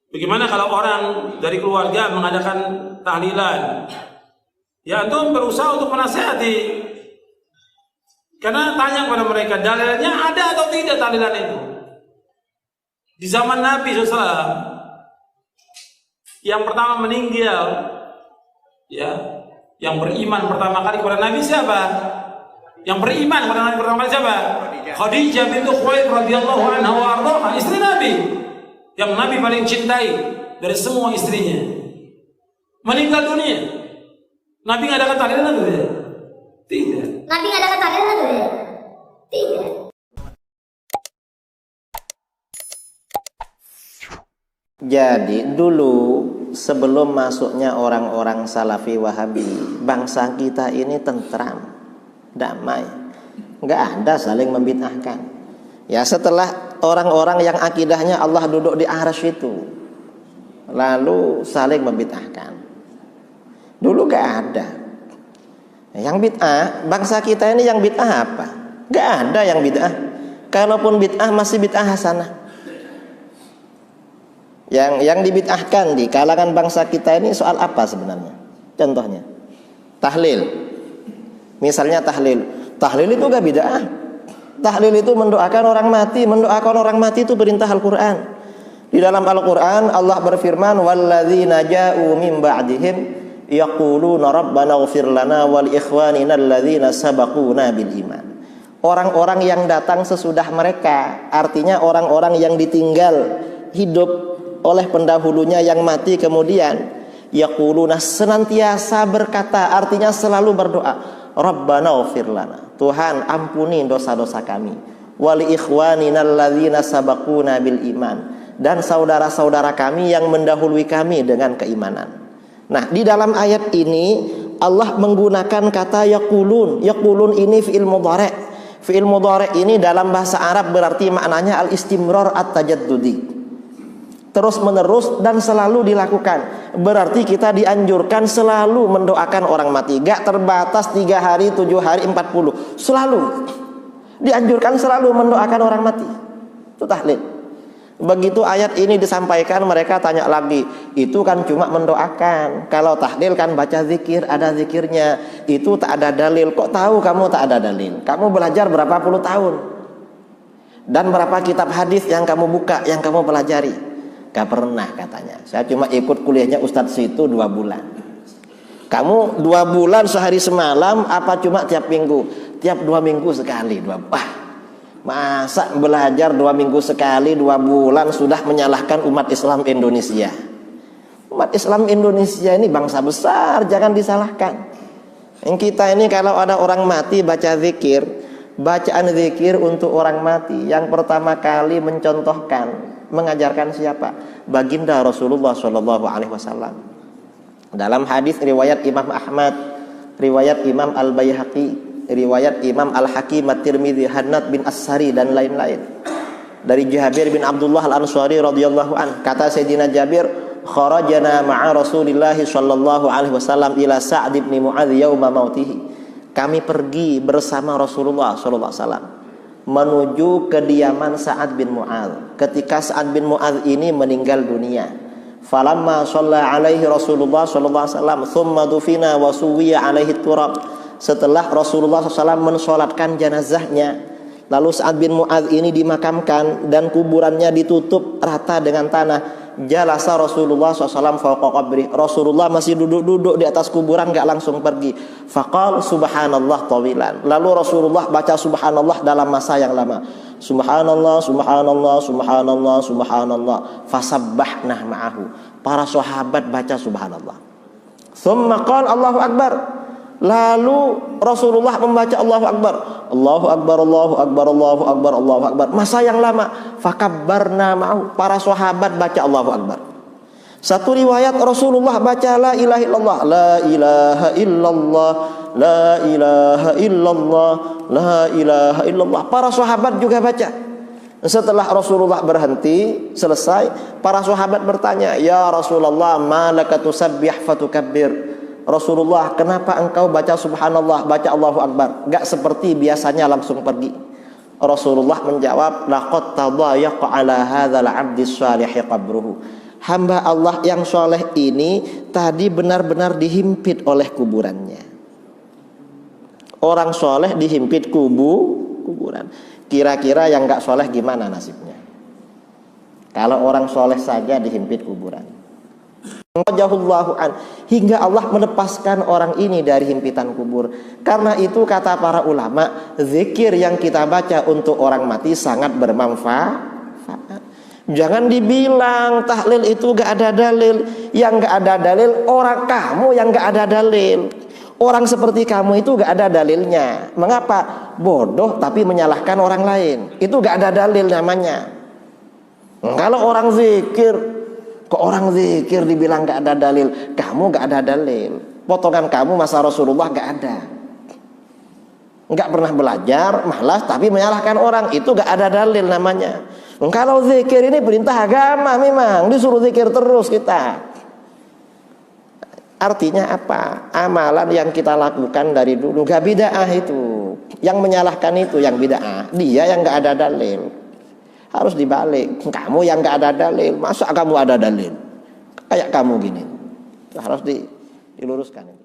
Bagaimana kalau orang dari keluarga mengadakan tahlilan? Ya, antum berusaha untuk menasihati. Karena tanya kepada mereka, dalilnya ada atau tidak tahlilan itu? Di zaman Nabi SAW, yang pertama meninggal, ya, yang beriman pertama kali kepada Nabi siapa? Yang beriman kepada Nabi pertama kali siapa? Khadijah bintu Khuwailid radhiyallahu anha wa ardhaha, istri Nabi, yang Nabi paling cintai dari semua istrinya. Meninggal dunia, Nabi ngadakan tahlilan atau tidak? Tidak. Nabi ngadakan tahlilan atau tidak? Tidak. Jadi dulu sebelum masuknya orang-orang Salafi Wahabi, bangsa kita ini tentram, damai, nggak ada saling membid'ahkan. Ya, setelah orang-orang yang akidahnya Allah duduk di arsy itu, lalu saling membid'ahkan. Dulu nggak ada. Yang bid'ah, bangsa kita ini yang bid'ah apa? Nggak ada yang bid'ah. Kalaupun bid'ah masih bid'ah hasanah. Yang dibid'ahkan di kalangan bangsa kita ini soal apa sebenarnya? Contohnya tahlil. Misalnya tahlil itu gak bid'ah. Tahlil itu mendoakan orang mati. Mendoakan orang mati itu perintah Al-Quran. Di dalam Al-Quran Allah berfirman, walladzina ja'u min ba'dihim yaquluna rabbana ighfir lana wal ikhwanina alladzina sabaquna bil iman. Orang-orang yang datang sesudah mereka, artinya orang-orang yang ditinggal hidup oleh pendahulunya yang mati kemudian, yaquluna, senantiasa berkata, artinya selalu berdoa, rabbana ighfir lana, Tuhan ampuni dosa-dosa kami, wal ikhwanina alladzina sabaquna bil iman, dan saudara-saudara kami yang mendahului kami dengan keimanan. Nah, di dalam ayat ini Allah menggunakan kata yaqulun. Yaqulun ini fi'il mudhari'. Fi'il mudhari' ini dalam bahasa Arab berarti maknanya al-istimrar at-tajaddudi, terus menerus dan selalu dilakukan. Berarti kita dianjurkan selalu mendoakan orang mati. Gak terbatas 3 hari, 7 hari, 40. Selalu dianjurkan selalu mendoakan orang mati. Itu tahlil. Begitu ayat ini disampaikan, mereka tanya lagi, itu kan cuma mendoakan. Kalau tahlil kan baca zikir, ada zikirnya. Itu tak ada dalil. Kok tahu kamu tak ada dalil? Kamu belajar berapa puluh tahun? Dan berapa kitab hadis yang kamu buka, yang kamu pelajari? Gak pernah katanya. Saya cuma ikut kuliahnya Ustadz situ 2 bulan. Kamu 2 bulan sehari semalam, apa cuma tiap minggu? Tiap 2 minggu sekali. Masa belajar 2 minggu sekali 2 bulan sudah menyalahkan umat Islam Indonesia? Umat Islam Indonesia ini bangsa besar, jangan disalahkan. Yang kita ini kalau ada orang mati baca zikir, bacaan zikir untuk orang mati yang pertama kali mencontohkan, mengajarkan siapa? Baginda Rasulullah SAW. Dalam hadis riwayat Imam Ahmad, riwayat Imam Al-Baihaqi, riwayat Imam Al-Hakim At-Tirmidzi, Hannad bin As-Sari dan lain-lain, dari Jabir bin Abdullah Al-Ansari radhiyallahu an, kata Sayyidina Jabir, kharajana ma'a Rasulillah sallallahu alaihi wasallam ila Sa'd bin Mu'adz yauma mautihi. Kami pergi bersama Rasulullah sallallahu alaihi wasallam menuju kediaman Sa'ad bin Mu'adz ketika Sa'ad bin Mu'adz ini meninggal dunia. Falamma shalla alaihi Rasulullah sallallahu alaihi wasallam thumma dufina wa suwiya alaihi turab. Setelah Rasulullah SAW mensolatkan jenazahnya, lalu Sa'ad bin Mu'adz ini dimakamkan dan kuburannya ditutup rata dengan tanah. Jalasa Rasulullah SAW fawqa qabri. Rasulullah masih duduk-duduk di atas kuburan, gak langsung pergi. Faqal subhanallah tawilan. Lalu Rasulullah baca subhanallah dalam masa yang lama. Subhanallah, subhanallah, subhanallah, subhanallah. Fasabbahna ma'ahu. Para sahabat baca subhanallah. Thumma qala Allahu Akbar. Lalu Rasulullah membaca Allahu Akbar, Allahu Akbar, Allahu Akbar, Allahu Akbar, Allahu Akbar. Masa yang lama. Fakabbarna ma'ahu. Para sahabat baca Allahu Akbar. Satu riwayat Rasulullah baca la ilaha illallah, la ilaha illallah, la ilaha illallah, la ilaha illallah. Para sahabat juga baca. Setelah Rasulullah berhenti, selesai, para sahabat bertanya, ya Rasulullah, ma laka tusabbih fatukabbir? Rasulullah, kenapa engkau baca subhanallah, baca Allahu Akbar, gak seperti biasanya langsung pergi? Rasulullah menjawab, laqad tadayaqa ala hadzal 'abdi shalih qabruhu. hamba Allah yang soleh ini tadi benar-benar dihimpit oleh kuburannya. Orang soleh dihimpit kuburan. Kira-kira yang gak soleh gimana nasibnya? Kalau orang soleh saja dihimpit kuburan. Hingga Allah melepaskan orang ini dari himpitan kubur. Karena itu kata para ulama, zikir yang kita baca untuk orang mati sangat bermanfaat. Jangan dibilang tahlil itu gak ada dalil. Yang gak ada dalil orang kamu yang gak ada dalil. Orang seperti kamu itu gak ada dalilnya. Mengapa? Bodoh tapi menyalahkan orang lain. Itu gak ada dalil namanya. Kalau orang zikir, kok orang zikir dibilang gak ada dalil, kamu gak ada dalil. Potongan kamu masa Rasulullah gak ada. Gak pernah belajar, malas tapi menyalahkan orang. Itu gak ada dalil namanya. Kalau zikir ini perintah agama, memang disuruh zikir terus kita. Artinya apa? Amalan yang kita lakukan dari dulu gak bid'ah itu. Yang menyalahkan itu yang bid'ah. Dia yang gak ada dalil. Harus dibalik. Kamu yang gak ada dalil, masa kamu ada dalil? Kayak kamu gini. Harus diluruskan.